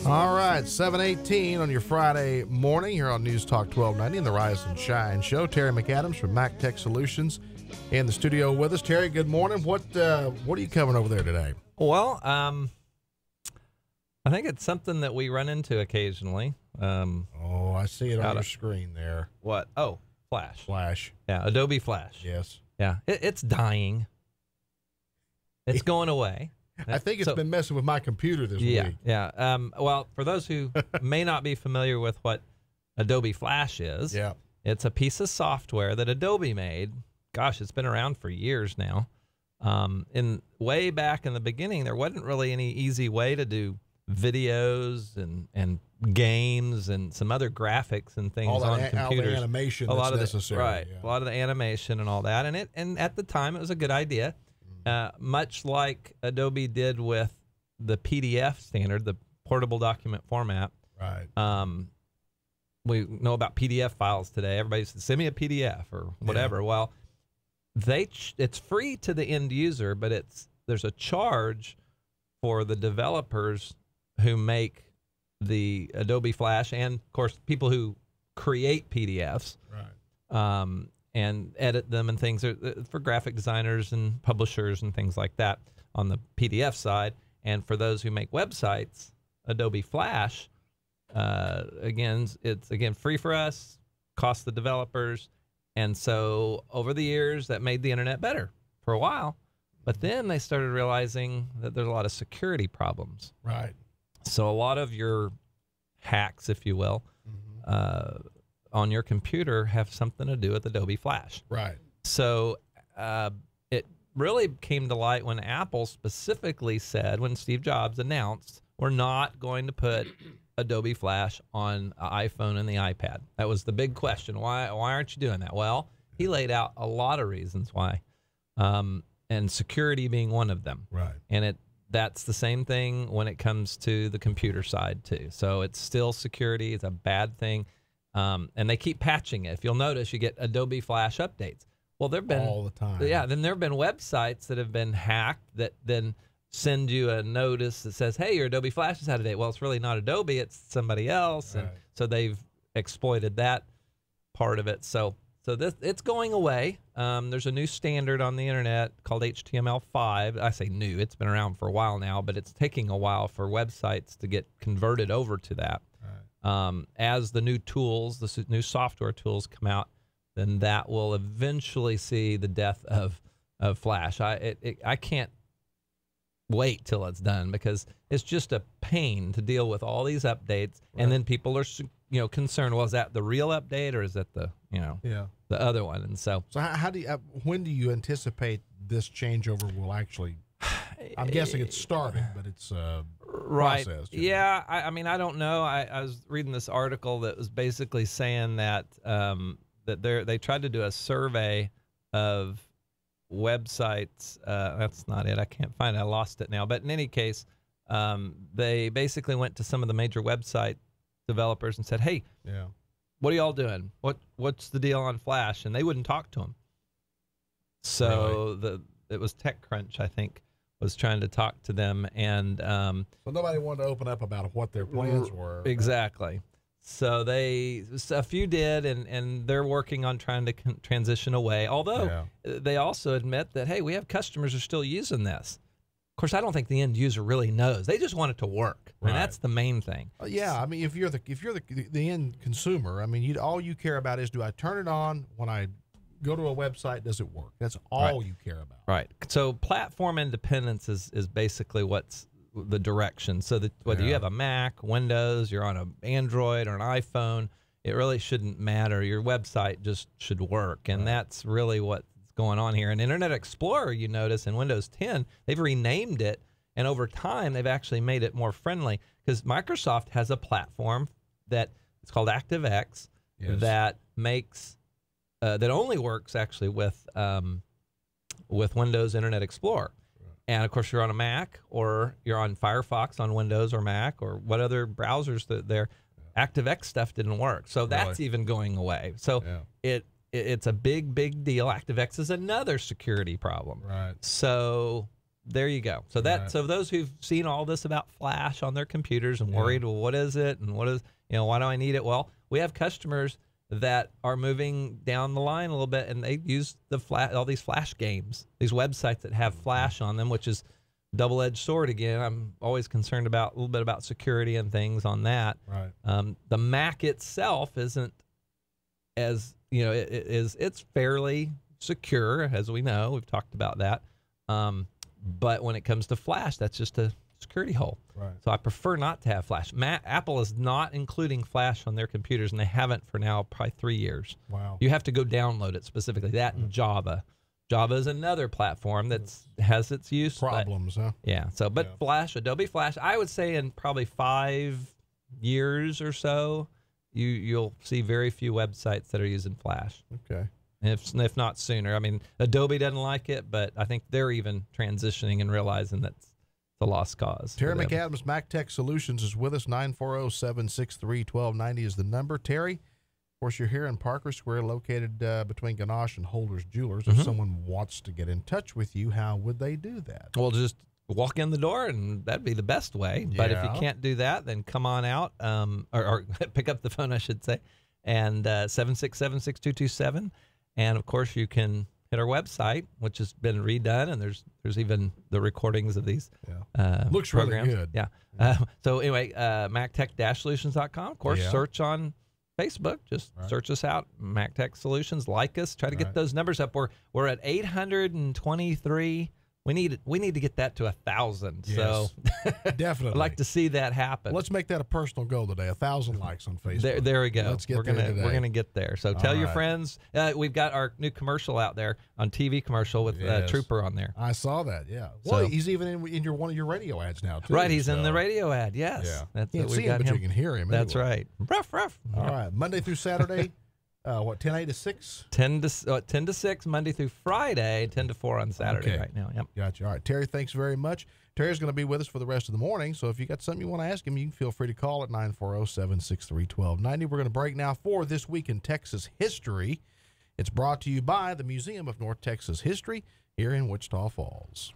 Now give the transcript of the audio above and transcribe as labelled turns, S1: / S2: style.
S1: All right, 7:18 on your Friday morning here on News Talk 1290 and the Rise and Shine Show. Terry McAdams from Mac Tech Solutions in the studio with us. Terry, good morning. What are you covering over there today?
S2: Well, I think it's something that we run into occasionally.
S1: I see it on your screen there.
S2: What? Oh, Flash.
S1: Flash.
S2: Yeah, Adobe Flash.
S1: Yes.
S2: Yeah, it's dying. It's going away.
S1: I think it's been messing with my computer this week.
S2: Yeah. Well, for those who may not be familiar with what Adobe Flash is, it's a piece of software that Adobe made. Gosh, it's been around for years now. Way back in the beginning, there wasn't really any easy way to do videos and games and some other graphics and things on computers. All the
S1: animation that's necessary.
S2: Right. A lot of the animation and all that. And at the time, it was a good idea. Much like Adobe did with the PDF standard, the portable document format.
S1: Right.
S2: We know about PDF files today. Everybody says, send me a PDF or whatever. Yeah. Well, it's free to the end user, but there's a charge for the developers who make the Adobe Flash and, of course, people who create PDFs.
S1: Right.
S2: And edit them and things for graphic designers and publishers and things like that on the PDF side. And for those who make websites, Adobe Flash, it's free for us, costs the developers. And so over the years, that made the internet better for a while. But then they started realizing that there's a lot of security problems.
S1: Right.
S2: So a lot of your hacks, if you will, on your computer have something to do with Adobe Flash.
S1: Right.
S2: So it really came to light when Apple specifically said, when Steve Jobs announced, we're not going to put Adobe Flash on the iPhone and the iPad. That was the big question. Why aren't you doing that? Well, he laid out a lot of reasons why, and security being one of them.
S1: Right.
S2: And that's the same thing when it comes to the computer side too. So it's still security. It's a bad thing. And they keep patching it. If you'll notice, you get Adobe Flash updates. Well, there've been
S1: all the time.
S2: Yeah, then there have been websites that have been hacked that then send you a notice that says, "Hey, your Adobe Flash is out of date." Well, it's really not Adobe; it's somebody else, and so they've exploited that part of it. So it's going away. There's a new standard on the internet called HTML5. I say new; it's been around for a while now, but it's taking a while for websites to get converted over to that. As the new tools, the new software tools come out, then that will eventually see the death of Flash. I can't wait till it's done because it's just a pain to deal with all these updates, and then people are concerned. Well, is that the real update or is that the the other one? And so
S1: how do you when do you anticipate this changeover will actually? I'm guessing it's starting, but it's
S2: right.
S1: Processed,
S2: yeah, I mean, I don't know. I was reading this article that was basically saying that they tried to do a survey of websites. That's not it. I can't find it. I lost it now. But in any case, they basically went to some of the major website developers and said, "Hey, what are y'all doing? What's the deal on Flash?" And they wouldn't talk to them. So it was TechCrunch, I think, was trying to talk to them, and
S1: so nobody wanted to open up about what their plans were.
S2: Exactly. So a few did, and they're working on trying to transition away. Although they also admit that, hey, we have customers who are still using this. Of course, I don't think the end user really knows. They just want it to work, and that's the main thing.
S1: Yeah, I mean, if you're the end consumer, I mean, all you care about is, do I turn it on when I go to a website? Does it work? That's all you care about.
S2: Right. So platform independence is basically what's the direction. So that whether you have a Mac, Windows, you're on an Android or an iPhone, it really shouldn't matter. Your website just should work, and that's really what's going on here. And Internet Explorer, you notice in Windows 10, they've renamed it, and over time they've actually made it more friendly because Microsoft has a platform that it's called ActiveX that makes that only works actually with Windows Internet Explorer. And of course, you're on a Mac or you're on Firefox on Windows or Mac or what other browsers that there. ActiveX stuff didn't work, so that's even going away. So it's a big deal. ActiveX is another security problem.
S1: Right.
S2: So there you go. So that so those who've seen all this about Flash on their computers and worried, well, what is it and what is, why do I need it? Well, we have customers that are moving down the line a little bit, and they use the all these Flash games, these websites that have Flash on them, which is double-edged sword again. I'm always concerned about a little bit about security and things on that.
S1: Right.
S2: The Mac itself isn't as it's fairly secure, as we know. We've talked about that. But when it comes to Flash, that's just a security hole.
S1: Right.
S2: So I prefer not to have Flash. Apple is not including Flash on their computers, and they haven't for now probably 3 years.
S1: Wow.
S2: You have to go download it specifically. That and Java. Java is another platform that has its use.
S1: Problems, huh?
S2: Yeah. So, but Flash, Adobe Flash, I would say in probably 5 years or so, you'll see very few websites that are using Flash.
S1: Okay.
S2: If not sooner. I mean, Adobe doesn't like it, but I think they're even transitioning and realizing that's the lost cause.
S1: Terry McAdams, Mac Tech Solutions, is with us. 940-763-1290 is the number. Terry, of course, you're here in Parker Square, located between Ganache and Holder's Jewelers. If someone wants to get in touch with you, how would they do that?
S2: Well, just walk in the door, and that'd be the best way.
S1: Yeah.
S2: But if you can't do that, then come on out, or pick up the phone, I should say, and 767-6227. And, of course, you can hit our website, which has been redone, and there's even the recordings of these
S1: Looks
S2: programs.
S1: really good.
S2: Yeah. So, anyway, MacTech-Solutions.com. Of course, search on Facebook. Just search us out, MacTech Solutions. Like us. Try to get those numbers up. We're at 823. We need to get that to 1,000.
S1: Yes,
S2: so
S1: definitely,
S2: I'd like to see that happen.
S1: Let's make that a personal goal today. 1,000 likes on Facebook.
S2: There we go.
S1: Let's get
S2: we're gonna get there. So tell your friends. We've got our new commercial out there on TV commercial with Trooper on there.
S1: I saw that. Yeah. Well, he's even in one of your radio ads now too.
S2: Right. He's in the radio ad. Yes.
S1: Yeah.
S2: That's
S1: Can't see him, but you can hear him.
S2: That's
S1: anyway.
S2: right. Rough.
S1: All right. Monday through Saturday. 10 to 6?
S2: 10 to 6 Monday through Friday, 10 to 4 on Saturday right now. Yep.
S1: Gotcha. All right. Terry, thanks very much. Terry's going to be with us for the rest of the morning, so if you got something you want to ask him, you can feel free to call at 940-763-1290. We're going to break now for This Week in Texas History. It's brought to you by the Museum of North Texas History here in Wichita Falls.